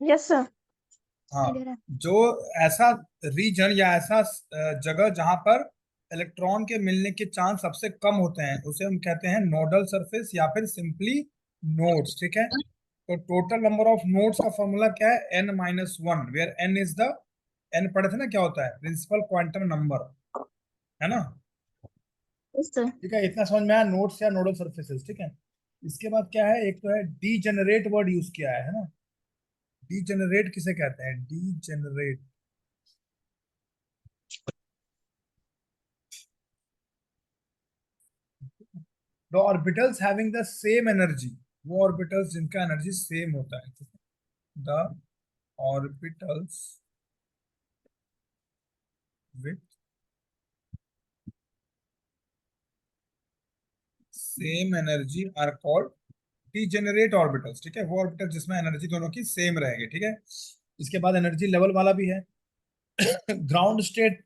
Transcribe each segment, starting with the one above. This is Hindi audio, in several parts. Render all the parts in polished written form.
Yes sir. हाँ, जो ऐसा रीजन या ऐसा जगह जहां पर इलेक्ट्रॉन के मिलने के चांस सबसे कम होते हैं उसे हम कहते हैं नोडल सरफेस या फिर सिंपली नोड्स। ठीक है, तो टोटल नंबर ऑफ नोड्स का फॉर्मूला क्या है, n-1, where n is the, n पढ़े थे ना क्या होता है, प्रिंसिपल क्वांटम नंबर, है ना। Yes sir. ठीक है, इतना समझ में आया, नोड्स या नोडल सरफेसेस। ठीक है, इसके बाद क्या है, एक तो है डीजेनरेट, वर्ड यूज किया है ना। डीजेनरेट किसे कहते हैं, degenerate, the orbitals having the same energy, वो ऑर्बिटल्स जिनका एनर्जी सेम होता है। The orbitals with same energy are called degenerate orbitals. ठीक है, वो ऑर्बिटल जिसमें एनर्जी दोनों की सेम रहेगी। ठीक है, इसके बाद एनर्जी लेवल वाला भी है। ग्राउंड स्टेट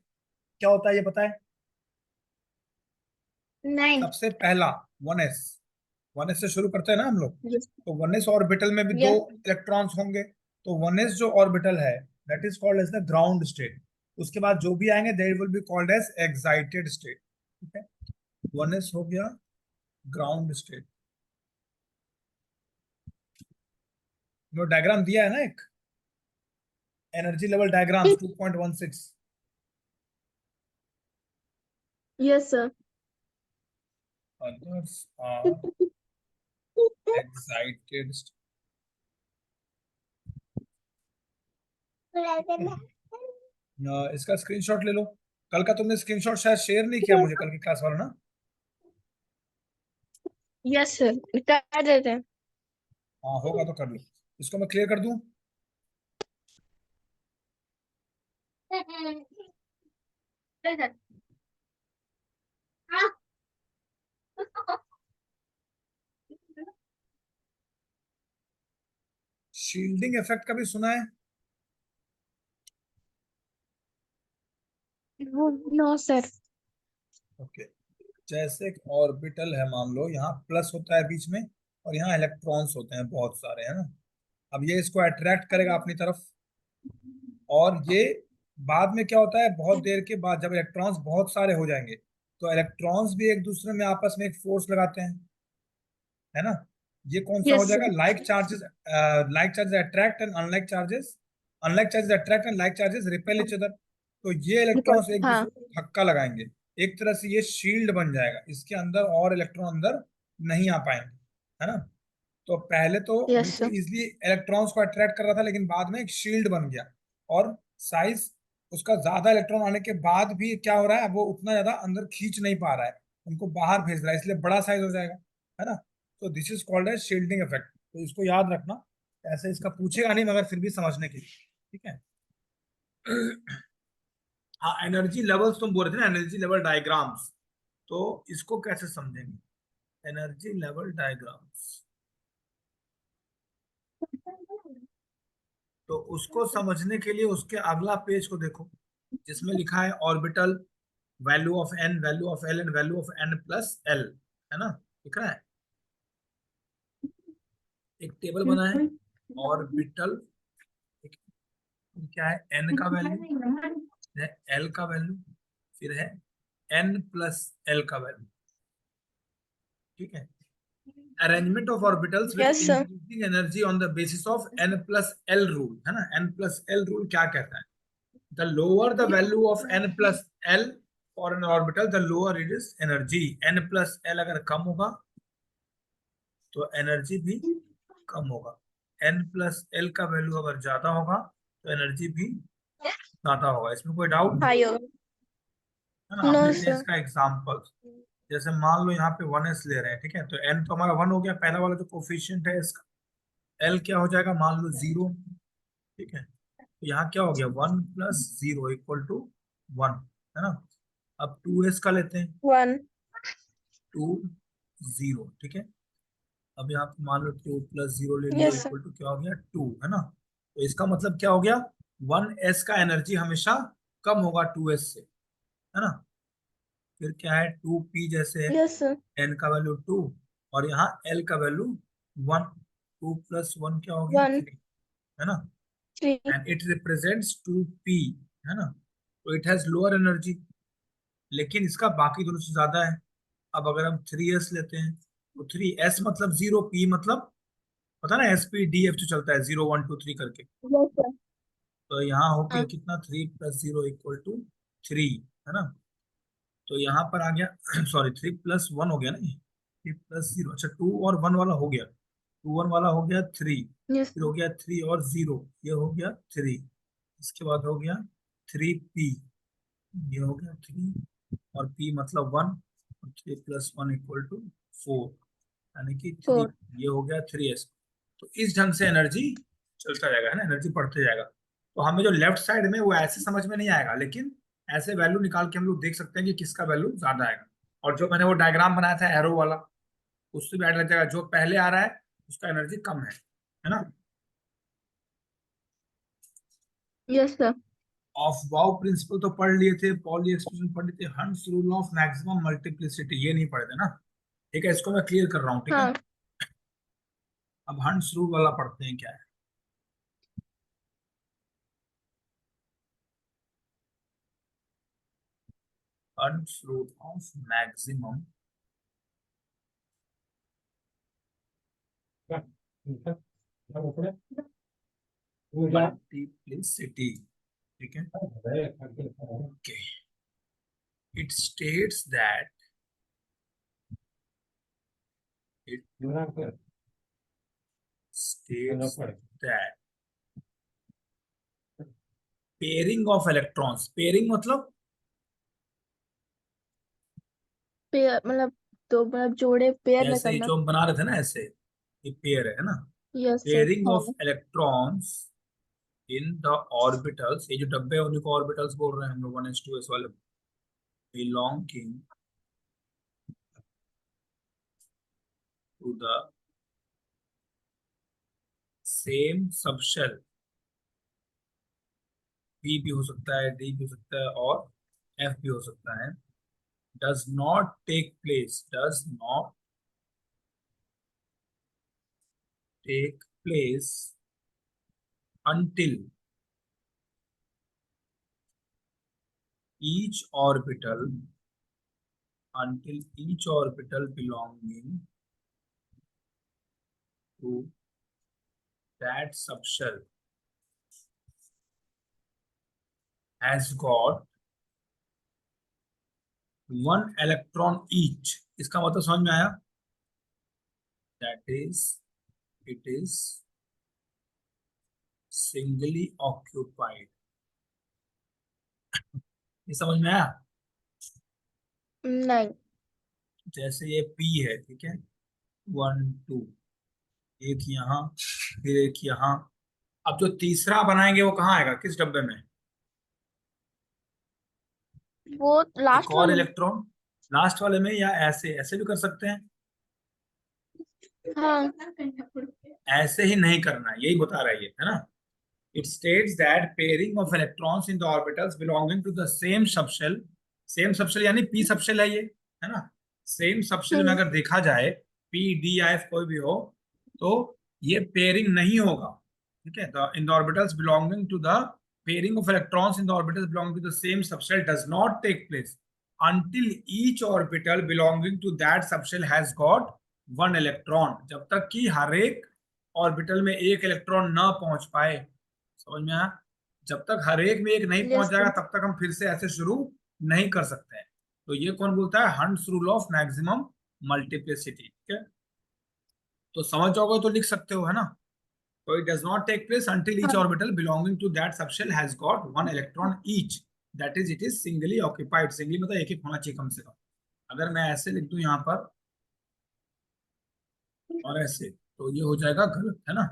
क्या होता है ये पता है, 9। सबसे पहला 1s, 1s से शुरू करते हैं ना हम लोग। यस। तो 1s ऑर्बिटल में भी दो यस। इलेक्ट्रॉन्स होंगे, तो 1s जो ऑर्बिटल है that is called as the ground state. उसके बाद जो भी आएंगे they will be called as excited state. ठीक है, 1s हो गया ग्राउंड स्टेट। जो डायग्राम दिया है ना एक, energy level diagrams 2.16, yes sir. others are excited state। इसका स्क्रीनशॉट ले लो। कल का तुमने स्क्रीनशॉट शायद शेयर नहीं किया मुझे, कल की क्लास वाला ना। यस सर, कर देते हैं। हाँ होगा तो कर लो, इसको मैं क्लियर कर दूं। शील्डिंग इफेक्ट कभी सुना है? No sir. ओके, जैसे एक ऑर्बिटल है, मान लो यहाँ प्लस होता है बीच में और यहाँ इलेक्ट्रॉन्स होते हैं बहुत सारे, है ना। अब ये इसको अट्रैक्ट करेगा अपनी तरफ, और ये बाद में क्या होता है, बहुत देर के बाद जब इलेक्ट्रॉन्स बहुत सारे हो जाएंगे तो इलेक्ट्रॉन्स भी एक दूसरे में आपस में एक फोर्स लगाते हैं, है ना। ये कौन सा हो यस जाएगा, sir. Like charges, like charges attract and unlike charges, unlike charges attract and like charges repel each other. तो ये इलेक्ट्रॉन्स एक हाँ। दूसरे को धक्का लगाएंगे, एक तरह से ये शील्ड बन जाएगा, इसके अंदर और इलेक्ट्रॉन अंदर नहीं आ पाएंगे, है ना। तो पहले तो यस बिल्कुल सर। इजीली इलेक्ट्रॉन्स को अट्रैक्ट कर रहा था, लेकिन बाद में एक शील्ड बन गया, और साइज उसका ज्यादा इलेक्ट्रॉन आने के बाद भी क्या हो रहा है, वो उतना ज्यादा अंदर खींच नहीं पा रहा है, उनको बाहर भेज रहा है, इसलिए बड़ा साइज हो जाएगा, है ना। तो this is called as shielding effect. तो इसको याद रखना, ऐसे इसका पूछेगा नहीं मगर फिर भी समझने के लिए। ठीक है। हाँ, एनर्जी लेवल्स तुम बोल रहे थे ना, एनर्जी लेवल डायग्राम्स, तो इसको कैसे समझेंगे, एनर्जी लेवल डायग्राम्स। तो उसको समझने के लिए उसके अगला पेज को देखो, जिसमें लिखा है orbital, value of n, value of l and value of n plus l, है ना, दिख रहा है। एक टेबल बना है, ऑर्बिटल, क्या है, एन का वैल्यू है, एल का वैल्यू, फिर है एन प्लस एल का वैल्यू। ठीक है, arrangement of orbitals with yes sir. Increasing energy on the basis of n plus l rule, है ना। एन प्लस एल रूल क्या कहता है, the lower the value of n plus l for an orbital, the lower it is energy। n plus l अगर कम होगा तो एनर्जी भी कम होगा, n प्लस l का वैल्यू अगर ज्यादा होगा तो एनर्जी भी ज्यादा होगा। इसमें कोई डाउट, हाई होगा। है ना। नो अब लेते हैं सर। इसका एग्जांपल। जैसे मान लो यहाँ पे 1s ले रहे हैं, ठीक है, तो n तो हमारा 1 हो गया, पहला वाला जो कोफिशिएंट है इसका। l क्या हो जाएगा, मान लो 0। ठीक है, तो यहाँ क्या हो गया, 1 + 0 = 1, है ना। अब 2s का लेते हैं, 1। 2 0, ठीक है। अब यहाँ पे मान लो 2 + 0 ले लिया, यस सर। इक्वल टू क्या हो गया, 2, है ना। तो इसका मतलब क्या हो गया, 1s का एनर्जी हमेशा कम होगा 2s से, है ना। फिर क्या है, 2p जैसे है, यस सर। n का वैल्यू 2 और यहाँ l का वैल्यू 1, 2 + 1 क्या हो गया, 1। 3, है ना। 3. एंड इट रिप्रेजेंट्स 2p, है ना, तो इट हैज लोअर एनर्जी, लेकिन इसका बाकी दोनों से ज्यादा है। अब अगर हम 3s लेते हैं तो 3s मतलब 0, p मतलब पता ना, SP DF जो चलता है 0 1 2 3 करके, Yes, sir. तो यहाँ हो गया हाँ. कितना, 3 + 0 = 3, है ना, तो यहाँ पर आ गया सॉरी 3 + 1 हो गया ना, ये 3 + 0, अच्छा 2 और 1 वाला हो गया, 2 1 वाला हो गया 3, Yes, फिर हो गया 3 और 0, ये हो गया 3, इसके बाद हो गया 3p, ये हो गया 3, और p मतलब 1, और 3 + 1 = 4, यानी कि 3, 4. ये हो गया 3s। तो इस ढंग से एनर्जी चलता जाएगा, है ना, एनर्जी बढ़ते जाएगा। तो हमें जो लेफ्ट साइड में वो ऐसे समझ में नहीं आएगा, लेकिन ऐसे वैल्यू निकाल के हम लोग देख सकते हैं कि किसका वैल्यू ज्यादा आएगा। और जो मैंने वो डायग्राम बनाया था एरो वाला, उससे भी आइडिया लग जाएगा, जो पहले आ रहा है उसका एनर्जी कम है ना। Yes, sir. ऑफ बाउ प्रिंसिपल तो पढ़ लिए थे, पॉली एक्सप्रेशन पढ़ लिए थे, हंस रूल ऑफ मैक्सिमम मल्टीप्लिसिटी ये नहीं पढ़े थे ना, ठीक है, इसको मैं क्लियर कर रहा हूँ, ठीक है। हाँ. अब हंस रूल वाला पढ़ते हैं क्या है। हंस रूल ऑफ मैक्सिमम मल्टीप्लिसिटी, ठीक है, okay. It states that it states that pairing of electrons, pairing मतलब पेयर मतलब दो मतलब जोड़े पेयर में जैसे ये करना. जो हम बना रहे थे ना ऐसे, ये पेयर है ना, Yes, sir. पेयरिंग ऑफ हाँ. इलेक्ट्रॉन्स इन द ऑर्बिटल्स, ये जो डब्बे हैं उन्हीं को ऑर्बिटल्स बोल रहे हैं हम लोग, 1s 2s वाले, belonging to the same subshell, P भी हो सकता है, D भी हो सकता है, और F भी हो सकता है, does not take place until each orbital belonging to that subshell has got 1 electron each। इसका मतलब समझ में आया, that is it is singly occupied, ये समझ में आया। नहीं. जैसे ये P है, ठीक है, 1 2, एक यहाँ, फिर एक यहाँ, अब जो तीसरा बनाएंगे वो कहाँ आएगा, किस डब्बे में, वो एक लास्ट और वाले में. इलेक्ट्रॉन लास्ट वाले में, या ऐसे ऐसे भी कर सकते हैं, हाँ. ऐसे ही नहीं करना है, यही बता रहा है ना। It states that pairing of electrons in the orbitals belonging to the same subshell, same subshell यानी p subshell है ना, same subshell में हम्म. अगर देखा जाए p d या f कोई भी हो, तो ये pairing नहीं होगा, ठीक है। In the orbitals belonging to the pairing of electrons in the orbitals belonging to the same subshell does not take place until each orbital belonging to that subshell has got 1 electron, जब तक कि हर एक ऑर्बिटल में एक इलेक्ट्रॉन ना पहुंच पाए, समझ में आया। जब तक हर एक में एक नहीं पहुंच Yes, जाएगा sir. तब तक हम फिर से ऐसे शुरू नहीं कर सकते हैं। तो ये कौन बोलता है, hunts rule of maximum multiplicity, ठीक है। तो समझ जाओगे तो लिख सकते हो, है ना। तो it does not take place until each हाँ. Orbital belonging to that subshell has got 1 electron each, that is it is singly occupied, singly मतलब एक एक होना चाहिए कम से कम। अगर मैं ऐसे लिख दूं यहाँ पर और ऐसे, तो ये हो जाएगा गलत, है ना,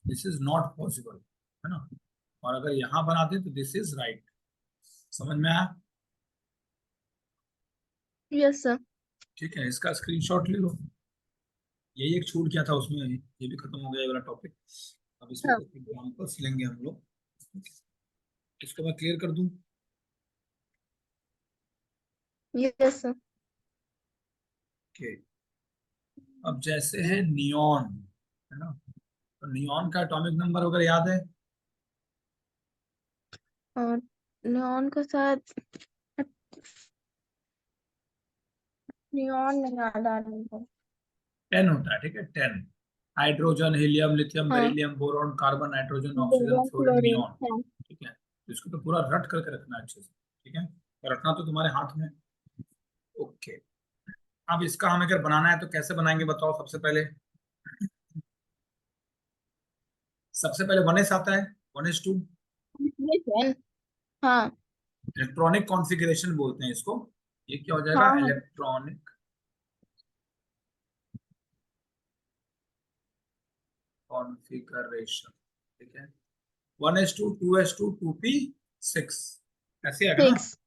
दिस इज नॉट पॉसिबल, है ना। और अगर यहाँ बना दें तो दिस इज राइट, समझ में आया। Yes, sir. ठीक है, इसका स्क्रीनशॉट ले लो, यही एक छूट गया था उसमें, ये भी खत्म हो गया ये वाला टॉपिक। अब इसमें हाँ. कुछ एग्जाम्पल्स लेंगे हम लोग, इसको मैं क्लियर कर दूं। Yes, sir. ओके, अब जैसे है नियॉन, है ना, तो नियॉन का एटॉमिक नंबर वगैरह याद है, और नियॉन का शायद नियॉन नहीं याद आ रहा है। 10 होता है, ठीक है, 10। हाइड्रोजन, हीलियम, लिथियम, हाँ, beryllium, boron, carbon, nitrogen, oxygen, boron fluorine, chlorine neon. है। ठीक है, तो इसको तो पूरा रट करके रखना है अच्छे से, ठीक है, और रखना तो तुम्हारे हाथ में। ओके, अब इसका हमें अगर बनाना है तो कैसे बनाएंगे बताओ। सबसे पहले 1s आता है, 1s2। ये 10। हाँ इलेक्ट्रॉनिक कॉन्फ़िगरेशन बोलते हैं इसको। ये क्या हो हाँ जाएगा, हाँ। इलेक्ट्रॉनिक कॉन्फ़िगरेशन, ठीक है। 1s2, 2s2, 2p6, ऐसे आएगा ना। 6।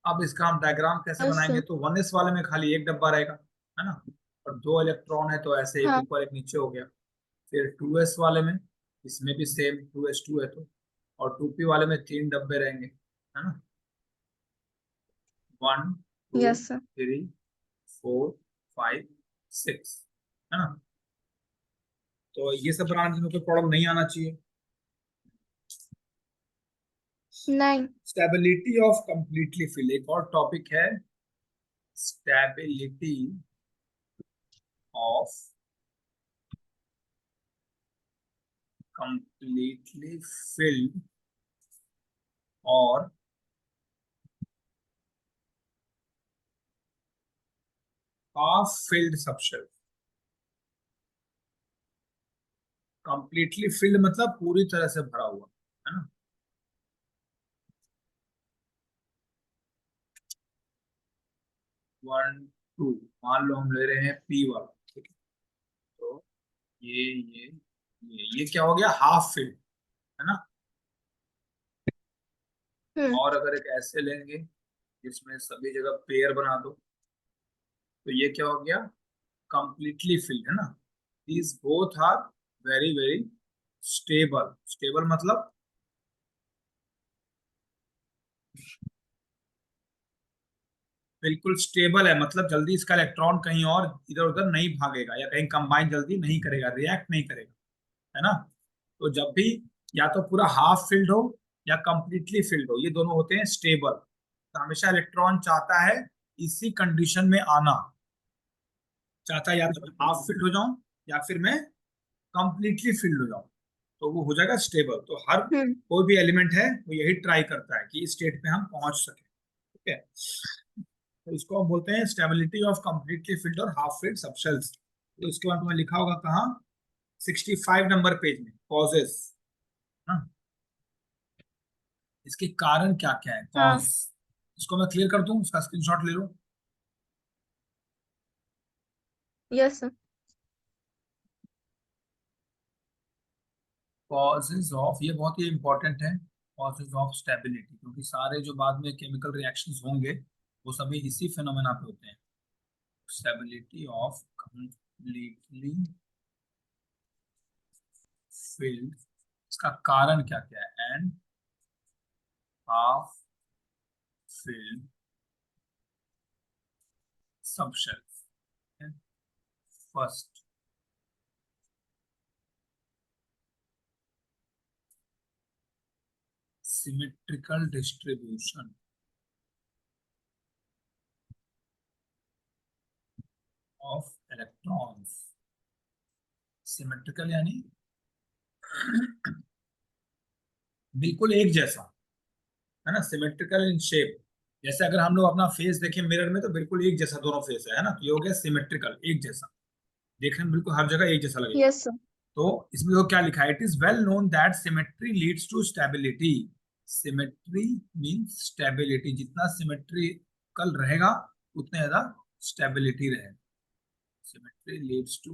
अब इसका हम डायग्राम कैसे यस। बनाएंगे, तो 1s वाले में खाली एक डब्बा रहेगा, है ना, और 2 इलेक्ट्रॉन है तो ऐसे एक हाँ। ऊपर एक नीचे हो गया। फिर 2s वाले में, इसमें भी सेम 2s2 है तो, और 2p वाले में 3 डब्बे रहेंगे, है ना, 1, 2, यस। 3, 4, 5, 6, है ना। तो ये सब बनाने में कोई प्रॉब्लम नहीं आना चाहिए। नहीं। स्टेबिलिटी ऑफ कंप्लीटली फिल, एक और टॉपिक है, स्टेबिलिटी ऑफ कंप्लीटली फिल्ड और half filled subshell. Completely filled मतलब पूरी तरह से भरा हुआ, है ना। 1, 2, मान लो हम ले रहे हैं पी वाला, ठीक है, तो ये क्या हो गया, हाफ फिल्ड, है ना। हम्म। और अगर एक ऐसे लेंगे जिसमें सभी जगह पेयर बना दो, तो ये क्या हो गया, कंप्लीटली फिल्ड, है ना। These both are very very stable. Stable मतलब बिल्कुल स्टेबल है, मतलब जल्दी इसका इलेक्ट्रॉन कहीं और इधर उधर नहीं भागेगा, या कहीं कंबाइन जल्दी नहीं करेगा, रिएक्ट नहीं करेगा, है ना। तो जब भी या तो पूरा हाफ फिल्ड हो या कंप्लीटली फिल्ड हो, ये दोनों होते हैं स्टेबल। तो हमेशा इलेक्ट्रॉन चाहता है इसी कंडीशन में आना, चाहता है या तो मैं हाफ फिल्ड हो जाऊं या फिर मैं कंप्लीटली फिल्ड हो जाऊं, तो वो हो जाएगा स्टेबल। तो हर हम्म। कोई भी एलिमेंट है वो यही ट्राई करता है कि इस स्टेट पे हम पहुंच सके, ठीक है। तो इसको हम बोलते हैं स्टेबिलिटी ऑफ कंप्लीटली फिल्ड और हाफ फिल्ड सबशेल्स। तो इसके बाद में लिखा होगा कहाँ, 65 नंबर पेज में, कॉजेस, हाँ, इसके कारण क्या क्या है, कॉज। हाँ। इसको मैं क्लियर कर दूं, उसका स्क्रीनशॉट ले लो। यस। कॉजेज ऑफ, ये बहुत ही इंपॉर्टेंट है, कॉजेज ऑफ स्टेबिलिटी, क्योंकि सारे जो बाद में केमिकल रिएक्शंस होंगे वो सभी इसी फिनोमेना पे होते हैं। स्टेबिलिटी ऑफ कंप्लीटली फिल्ड, इसका कारण क्या क्या है, and half filled subshells. First, symmetrical distribution of electrons. Symmetrical यानी बिल्कुल एक जैसा, है ना, सिमेट्रिकल इन शेप। जैसे अगर हम लोग अपना फेस देखें मिरर में तो बिल्कुल एक जैसा दोनों फेस है ना, तो ये हो गया सिमेट्रिकल, एक जैसा, देखने में बिल्कुल हर जगह एक जैसा लगेगा। यस। तो इसमें तो क्या लिखा है, it is well known that symmetry leads to stability. Symmetry means stability, जितना सिमेट्रिकल रहेगा उतने ज्यादा स्टेबिलिटी रहेगा। सिमेट्री लीड्स टू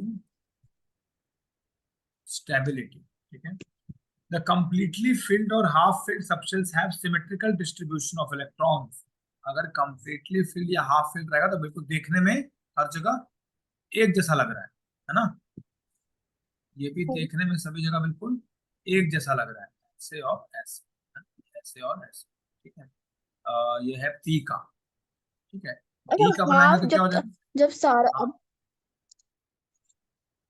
स्टेबिलिटी, ठीक है। The completely filled or half filled subshells have symmetrical distribution of electrons. अगर completely filled या half filled रहेगा तो बिल्कुल देखने में हर जगह एक जैसा लग रहा है ना। ये भी देखने में सभी जगह बिल्कुल एक जैसा लग रहा है, ऐसे और ऐसे, है ना? ऐसे और ऐसे, ठीक है। ये है पी का, ठीक है। अच्छा, पी का बनाएंगे हाफ तो क्या हो जाएगा, जब सारा हाँ, अब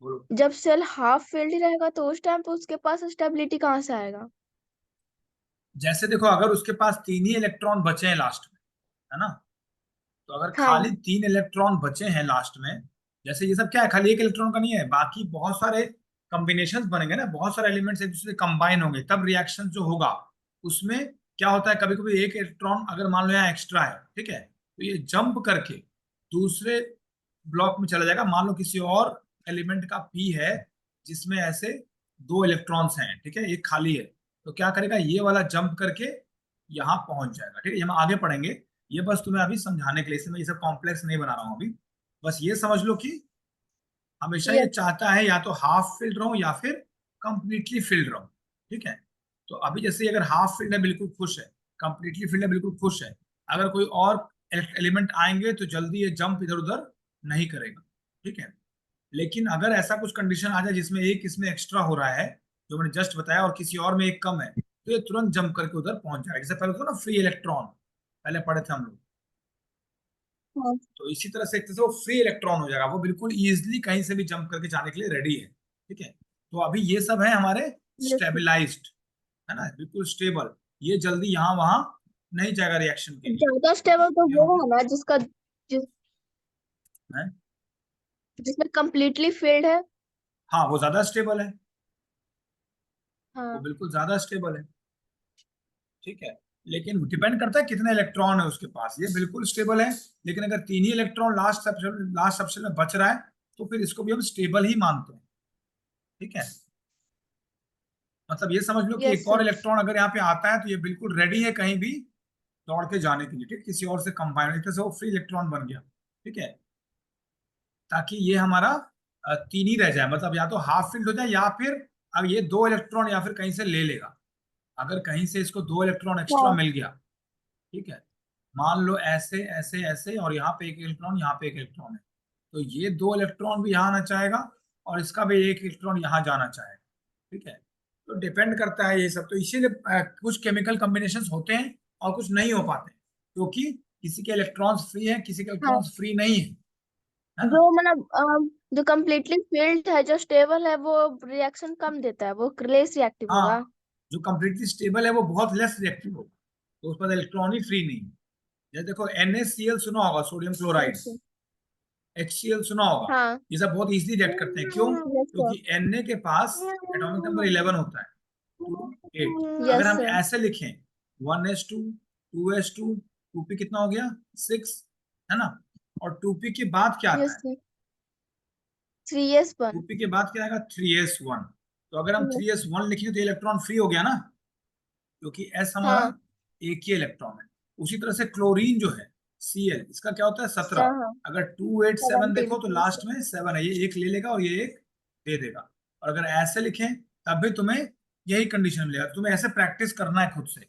बोलो। जब सेल हाफ फील्ड ही रहेगा तो उस टाइम पे उसके पास स्टेबिलिटी कहाँ से आएगा? जैसे देखो अगर उसके पास 3 ही इलेक्ट्रॉन बचे हैं लास्ट में, है ना, तो अगर हाँ खाली 3 इलेक्ट्रॉन बचे हैं लास्ट में, जैसे ये सब क्या है, खाली एक इलेक्ट्रॉन का नहीं है, बाकी बहुत सारे कॉम्बिनेशन बनेंगे ना, बहुत सारे एलिमेंट्स एक दूसरे से कंबाइन होंगे, तब रिएक्शन जो होगा उसमें क्या होता है, कभी कभी एक इलेक्ट्रॉन अगर मान लो यहाँ एक्स्ट्रा है, ठीक है, तो ये जंप करके दूसरे ब्लॉक में चला जाएगा। मान लो किसी और एलिमेंट का पी है जिसमें ऐसे 2 इलेक्ट्रॉन्स हैं, ठीक है, एक खाली है, तो क्या करेगा, ये वाला जंप करके यहाँ पहुंच जाएगा, ठीक है, ये हम आगे पढ़ेंगे। ये बस तुम्हें अभी समझाने के लिए, इसमें ये सब कॉम्प्लेक्स नहीं बना रहा हूँ अभी, बस ये समझ लो कि हमेशा ये यस चाहता है या तो हाफ फिल्ड रहो या फिर कंप्लीटली फिल्ड रहो, ठीक है। तो अभी जैसे ये अगर हाफ फिल्ड है बिल्कुल खुश है, कंप्लीटली फिल्ड है बिल्कुल खुश है, अगर कोई और एलिमेंट आएंगे तो जल्दी ये जंप इधर उधर नहीं करेगा, ठीक है। लेकिन अगर ऐसा कुछ कंडीशन आ जाए जिसमें एक इसमें एक्स्ट्रा हो रहा है, जो मैंने जस्ट बताया, और किसी और में एक कम है, तो ये तुरंत जंप करके उधर पहुंच जाएगा। जैसे पहले था ना फ्री इलेक्ट्रॉन, पहले पढ़े थे हम लोग, हाँ तो इसी तरह से एक तरह से वो फ्री इलेक्ट्रॉन हो जाएगा, वो बिल्कुल इजीली कहीं से भी जंप करके जाने के लिए रेडी है, ठीक है। तो अभी ये सब है हमारे यस स्टेबिलाईज्ड, है ना, बिल्कुल स्टेबल, ये जल्दी यहाँ वहां नहीं जाएगा रिएक्शन के लिए, ज्यादा स्टेबल तो ये हो वो गया है ना जिसका है। जिसमें कंप्लीटली फील्ड है। हाँ वो ज्यादा स्टेबल है, वो हाँ बिल्कुल ज्यादा स्टेबल है, ठीक है। लेकिन डिपेंड करता है कितने इलेक्ट्रॉन है उसके पास, ये बिल्कुल स्टेबल है, लेकिन अगर 3 ही इलेक्ट्रॉन लास्ट सबसे में बच रहा है, तो फिर इसको भी हम स्टेबल ही मानते हैं, ठीक है। मतलब ये समझ लो कि यस एक और सर। इलेक्ट्रॉन अगर यहाँ पे आता है तो ये बिल्कुल रेडी है कहीं भी दौड़ के जाने के लिए, ठीक है, किसी और से कंबाइन, एक तरह से वो फ्री इलेक्ट्रॉन बन गया, ठीक है, ताकि ये हमारा 3 ही रह जाए, मतलब या तो हाफ फिल्ड हो जाए या फिर अब ये 2 इलेक्ट्रॉन या फिर कहीं से ले लेगा, अगर कहीं से इसको 2 इलेक्ट्रॉन एक्स्ट्रा हाँ मिल गया, ठीक है, मान लो ऐसे ऐसे ऐसे, और यहाँ पे एक इलेक्ट्रॉन, यहाँ पे एक इलेक्ट्रॉन है, तो ये 2 इलेक्ट्रॉन भी यहाँ आना चाहेगा और इसका भी एक इलेक्ट्रॉन यहाँ जाना चाहेगा, ठीक है। तो डिपेंड करता है ये सब, तो इसीलिए कुछ केमिकल कॉम्बिनेशन होते हैं और कुछ नहीं हो पाते, क्योंकि किसी के इलेक्ट्रॉन्स फ्री है, किसी के हाँ इलेक्ट्रॉन्स फ्री नहीं है ना। जो मतलब जो कम्प्लीटली फील्ड है जो स्टेबल है वो रिएक्शन कम देता है, वो लेस रिएक्टिव होगा। हाँ जो कंप्लीटली स्टेबल है वो बहुत लेस रिएक्टिव होगा, तो उस पर इलेक्ट्रॉन ही फ्री नहीं है। जैसे देखो NaCl सुना होगा, sodium chloride, yes sir. HCl सुना होगा, हाँ ये सब बहुत इजीली रिएक्ट करते हैं, क्यों, यस सर। क्योंकि Na के पास एटॉमिक नंबर 11 होता है, 2 8, अगर यस हम सर। ऐसे लिखें 1s2 2s2 2p कितना हो गया 6, है ना, और 2p के बाद क्या आता यस है, सर। 3s1। 2p के बाद क्या आएगा 3s1, तो अगर हम 3s1 लिखेंगे तो इलेक्ट्रॉन फ्री हो गया ना, क्योंकि S हमारा हाँ एक ही इलेक्ट्रॉन है। उसी तरह से क्लोरीन जो है Cl, इसका क्या होता है 17, हाँ अगर 2 8 7 देखो तो 17। लास्ट में 7 है, ये एक ले लेगा और ये एक दे देगा, और अगर ऐसे लिखें तब भी तुम्हें यही कंडीशन मिलेगा, तुम्हें ऐसे प्रैक्टिस करना है खुद से,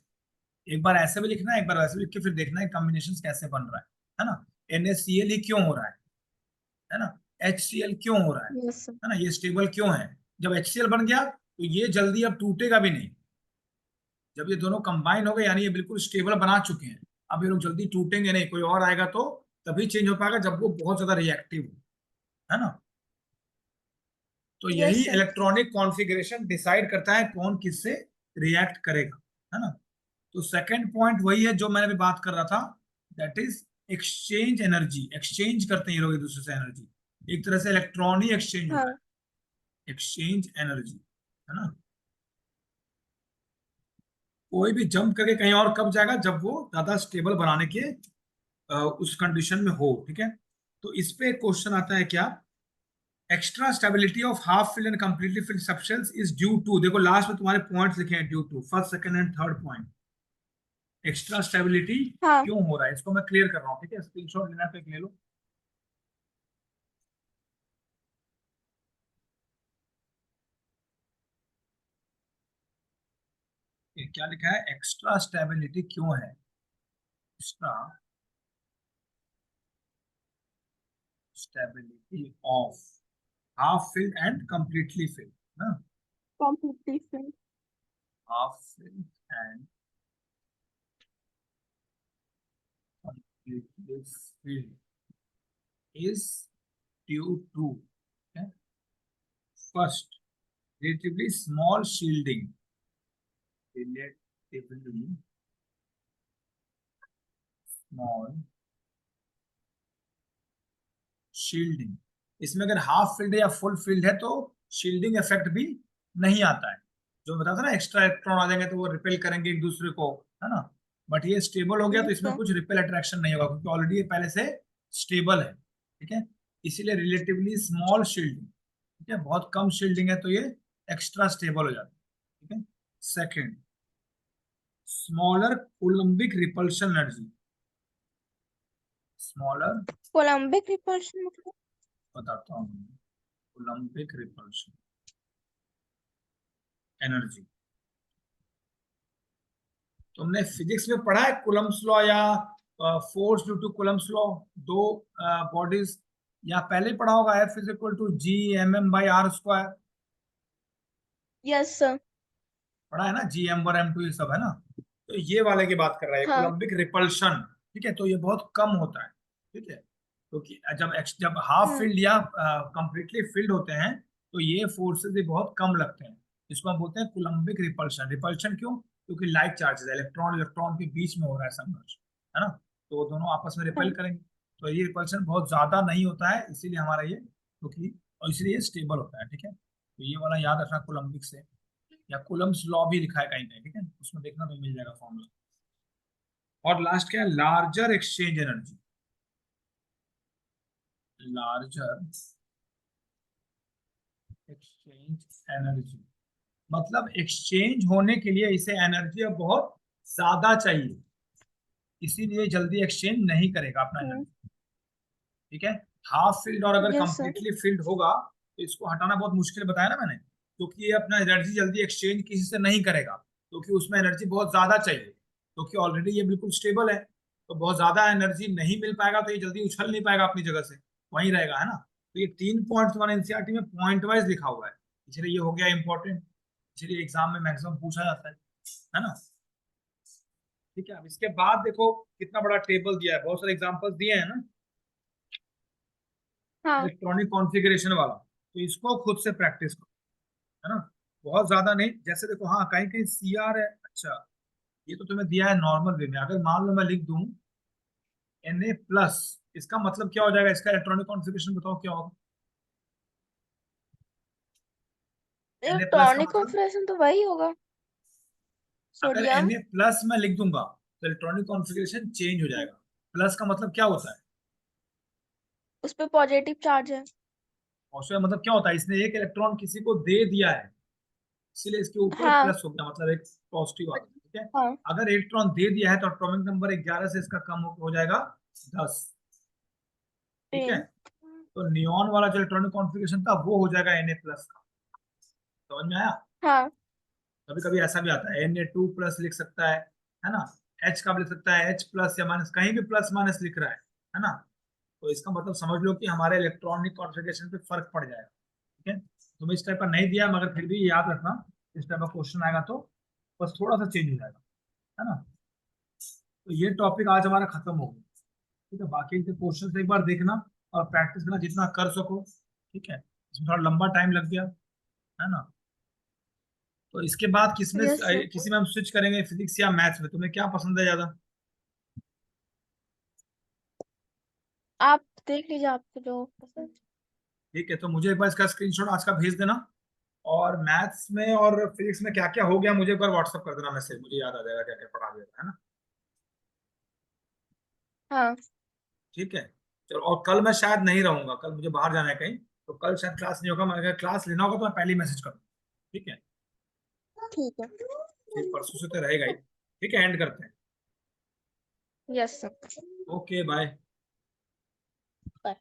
एक बार ऐसे भी लिखना है, एक बार वैसे भी लिख के फिर देखना है कॉम्बिनेशन कैसे बन रहा है ना, NaCl ही क्यों हो रहा है ना, HCl क्यों हो रहा यस सर। है ना, ये स्टेबल क्यों है, जब HCl बन गया तो ये जल्दी अब टूटेगा भी नहीं, जब ये दोनों कंबाइन हो गए यानी ये बिल्कुल स्टेबल बना चुके हैं, अब ये लोग जल्दी टूटेंगे नहीं, कोई और आएगा तो तभी चेंज हो पाएगा जब वो बहुत ज्यादा रिएक्टिव हो, है ना। तो यही yes sir. Electronic configuration decide करता है कौन किससे रिएक्ट करेगा, है ना। तो सेकंड पॉइंट वही है जो मैंने भी बात कर रहा था, that is exchange energy, exchange करते हैं ये लोग एक दूसरे से एनर्जी, एक तरह से इलेक्ट्रॉन ही एक्सचेंज हो रहा हाँ है, एक्सचेंज एनर्जी, है ना। कोई भी जंप करके कहीं और कब जाएगा, जब वो ज्यादा स्टेबल बनाने के उस कंडीशन में हो, ठीक है। तो इस पे क्वेश्चन आता है क्या, extra stability of half filled and completely filled substance is due to, देखो लास्ट में तुम्हारे पॉइंट्स लिखे हैं due to, first second and third point, extra stability हाँ क्यों हो रहा है, इसको मैं क्लियर कर रहा हूँ, ठीक है, स्क्रीनशॉट लेना पे ले लो। ये क्या लिखा है, एक्स्ट्रा स्टेबिलिटी क्यों है, extra stability of half filled and completely filled ना, competition. Half filled and completely filled is due to, okay, first relatively small shielding, relatively small shielding. इसमें अगर हाफ फील्ड है या फुल फील्ड है तो शील्डिंग इफेक्ट भी नहीं आता है। जो मैं बताया था ना, एक्स्ट्रा इलेक्ट्रॉन आ जाएंगे तो वो रिपेल करेंगे एक दूसरे को, है ना। बट ये स्टेबल हो गया तो यस इसमें सर। कुछ रिपेल अट्रैक्शन नहीं होगा, क्योंकि ऑलरेडी ये पहले से स्टेबल है। ठीक है, इसीलिए रिलेटिवली स्मॉल शील्डिंग, ठीक है, बहुत कम शील्डिंग है तो ये एक्स्ट्रा स्टेबल हो जाता है। ठीक है, second, smaller coulombic repulsion energy. Smaller, coulombic repulsion मतलब? बताता हूँ, कोलम्बिक रिपल्शन एनर्जी। तुमने फिजिक्स में पढ़ा है कूलम्ब्स लॉ या force due to Coulomb's law, दो बॉडीज, या पहले ही पढ़ा होगा F is equal to G m m by r square. Yes sir. पढ़ा है ना, G m one m two ये सब, है ना। तो ये वाले की बात कर रहा है, हाँ। Coulombic repulsion. ठीक है, तो ये बहुत कम होता है। ठीक है, क्योंकि जब हाफ फील्ड या कंप्लीटली फील्ड होते हैं तो ये फोर्सेस भी बहुत कम लगते हैं। इसको हम बोलते हैं कोलम्बिक रिपल्शन। रिपल्शन क्यों? क्योंकि लाइक चार्जेस, इलेक्ट्रॉन इलेक्ट्रॉन के बीच में हो रहा है संघर्ष, है ना, तो वो दोनों आपस में रिपेल हाँ। करेंगे। तो ये रिपल्शन बहुत ज्यादा नहीं होता है, इसीलिए हमारा ये, क्योंकि और इसलिए ये स्टेबल होता है। ठीक है, तो ये वाला याद रखना कोलम्बिक से, या कूलम्ब्स लॉ भी लिखा है कहीं पे, ठीक है, उसमें देखना तो मिल जाएगा फॉर्मूला। और लास्ट क्या है, larger exchange energy. Larger exchange energy मतलब एक्सचेंज होने के लिए इसे एनर्जी अब बहुत ज्यादा चाहिए, इसीलिए जल्दी एक्सचेंज नहीं करेगा अपना एनर्जी। ठीक है, हाफ फील्ड और अगर यस सर। कंप्लीटली फील्ड होगा तो इसको हटाना बहुत मुश्किल, बताया ना मैंने, क्योंकि ये अपना एनर्जी जल्दी एक्सचेंज किसी से नहीं करेगा, क्योंकि उसमें एनर्जी बहुत ज्यादा चाहिए, क्योंकि ऑलरेडी ये बिल्कुल स्टेबल है। तो बहुत ज्यादा एनर्जी नहीं मिल पाएगा तो ये जल्दी उछल नहीं पाएगा अपनी जगह से, वहीं रहेगा, है ना। तो ये 3 पॉइंट तुम्हारे एनसीईआरटी में पॉइंट वाइज लिखा हुआ है, इसलिए ये हो गया इंपॉर्टेंट, इसलिए एग्जाम में मैक्सिमम पूछा जाता है ना। ठीक है, अब इसके बाद देखो कितना बड़ा टेबल दिया है, बहुत सारे एग्जांपल्स दिए हैं ना हाँ। इलेक्ट्रॉनिक कॉन्फ़िगरेशन वाला, तो इसको खुद से प्रैक्टिस करो, है ना, बहुत ज्यादा नहीं। जैसे देखो, हाँ कहीं कहीं सी आर है, अच्छा ये तो तुम्हें दिया है नॉर्मल वे में, अगर मान लो मैं लिख दूं Na+, इसका मतलब क्या हो जाएगा, इसका इलेक्ट्रॉनिक कॉन्फ़िगरेशन बताओ क्या होगा। Na+ का इलेक्ट्रॉनिक मतलब, कॉन्फ़िगरेशन तो वही होगा, अगर सोडियम। Na+ मैं लिख दूंगा तो इलेक्ट्रॉनिक कॉन्फ़िगरेशन चेंज हो जाएगा। प्लस का मतलब क्या होता है, उस पे पॉजिटिव चार्ज है। और उसका मतलब क्या होता है, इसने एक इलेक्ट्रॉन किसी को दे दिया है, इसीलिए इसके ऊपर हाँ। प्लस हो गया, मतलब एक पॉजिटिव आ गया। ठीक है, हाँ। अगर इलेक्ट्रॉन दे दिया है तो एटॉमिक नंबर 11 से इसका कम हो जाएगा 10। ठीक है, 10। तो नियॉन वाला जो इलेक्ट्रॉनिक कॉन्फ़िगरेशन था वो हो जाएगा Na+ का। समझ में आया। हाँ। कभी कभी ऐसा भी आता है Na2+ लिख सकता है ना, H का भी लिख सकता है, H+ या माइनस, कहीं भी प्लस माइनस लिख रहा है ना। तो इसका मतलब समझ लो कि हमारे इलेक्ट्रॉनिक कॉन्फ़िगरेशन पे फर्क पड़ जाएगा। ठीक है, तुम्हें इस टाइप का नहीं दिया मगर फिर भी याद रखना, इस टाइप का क्वेश्चन आएगा तो बस थोड़ा सा चेंज हो जाएगा, है ना। तो ये टॉपिक आज हमारा खत्म हो गया। ठीक है, बाकी के क्वेश्चन एक बार देखना और प्रैक्टिस करना जितना कर सको। ठीक है, इसमें थोड़ा लंबा टाइम लग गया, है ना। तो इसके बाद किसमें, यस सर। किसी में हम स्विच करेंगे, फिजिक्स या मैथ्स में, तुम्हें क्या पसंद है ज्यादा। आप देख लीजिए, आपको जो पसंद। ठीक है, तो मुझे एक बार इसका स्क्रीनशॉट आज का भेज देना, और मैथ्स में और फिजिक्स में क्या क्या हो गया मुझे एक बार व्हाट्सअप कर देना मैसेज, मुझे याद आ जाएगा क्या क्या पढ़ा दिया था, है ना। हाँ। ठीक है, चलो, और कल मैं शायद नहीं रहूंगा, कल मुझे बाहर जाना है कहीं, तो कल शायद क्लास नहीं होगा, मैं अगर क्लास लेना होगा तो मैं पहले ही मैसेज करूँ। ठीक है, ठीक है। फिर परसों से तो रहेगा ही। ठीक है, एंड करते हैं। Yes sir. Okay bye. Bye.